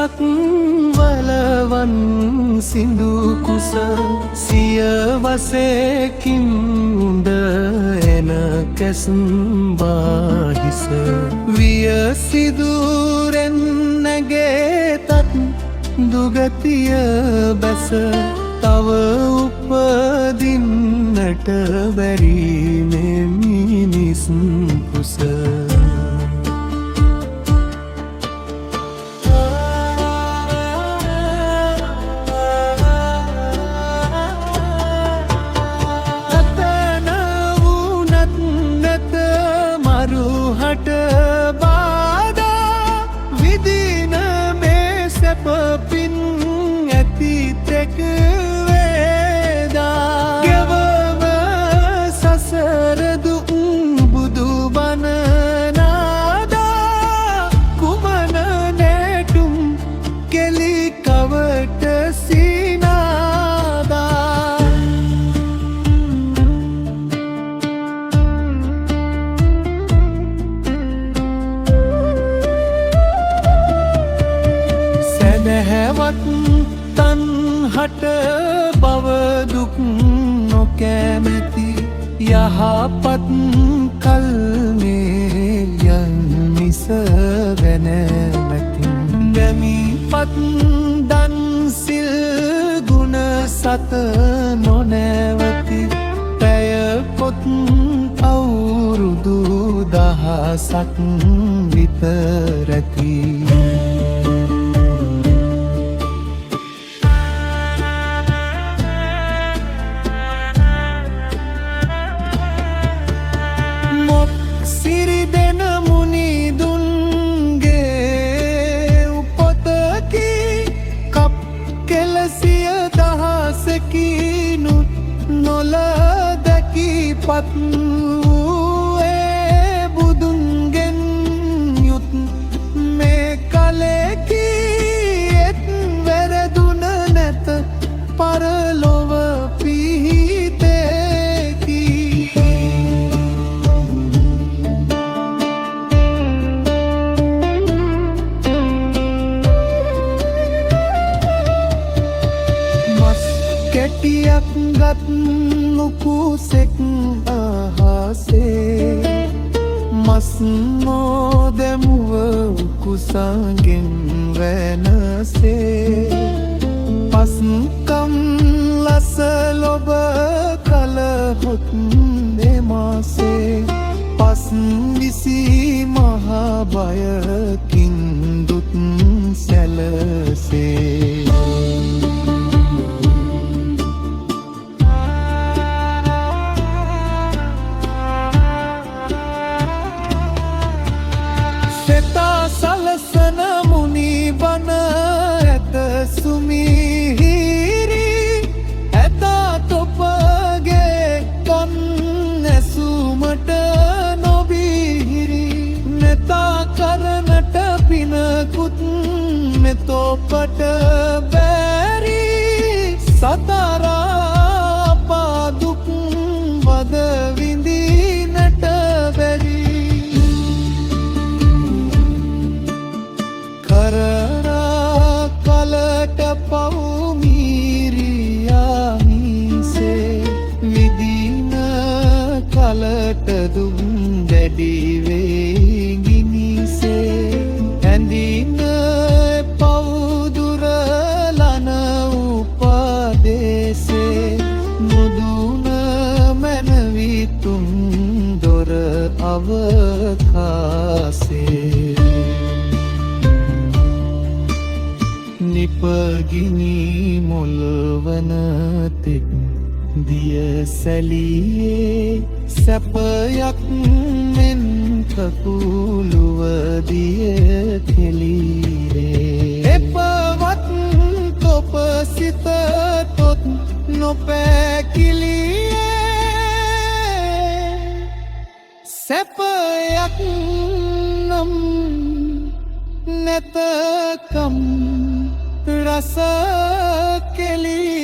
දවසක් වලවන් සිඳු කුස සියවසේකින් උඳ එන කැසුම් බාහිස විය සිදුරෙන් නැගේතත් දුගතිය බැස තව උපදින්නට බැරි මේ මිනිස් කුස මරුහට බාධා විදින මේ සැපපින් ඇති තෙක් වේදා ගෙවම සසර දුක් බුදු බණ නාදා කුමන නැටුම් කෙලි කවට නැහැවත් තන්හට බව දුක් නොකැමැති යහපත් කල්නේ යන් මිස වැනැමැති නැමිපත් දන්සිල් ගුණ සත නොනැවති පැය පොත් අවුරුදු දහසක් විතරැති සිරිදෙන මුනිදුන්ගේ උපතකි කප් කෙලසිය දහසකිනුත් නොලදැකි පත් වූයේ බුදුන්ගෙන් යුත් මේ කලෙකි එත් වැරදුන නැත පරලොව කෙටියක් ගත් නුකුසෙක් අහසේ මස් නොදැමුව උකුසගෙන් වැනසේ පස්කම් ලස ලොබ කලහොත් එමාසේ පස් විසි මහාභයකින් දුත් සැලසේ සලසන මුනි බන ඇත සුමිහිරි ඇතා තොපගේ කොන් ඇසුමට නොබිහිරි මෙතා කරනට පිනකුත් මෙතොපට බැරි සතරා පාදුක් වද විඳිනට බැරි කරරා කලට පවුමීරියාමිසේ විදින කලට දුම් දැඩිවේ ගිනිසේ ඇඳින පවුදුරලන උපදේසේ මුදුන මැනවිතුන් දොර අවකාසේ නිපගිනි මුල්වනතෙක් දිය සැලියේ සැපයක් මෙන් කකුළුව දිය කෙලියේ එපවත් තොප සිත තොත් නොපැකිලියේ සැපයක් නම් නැතකම් රස කෙලි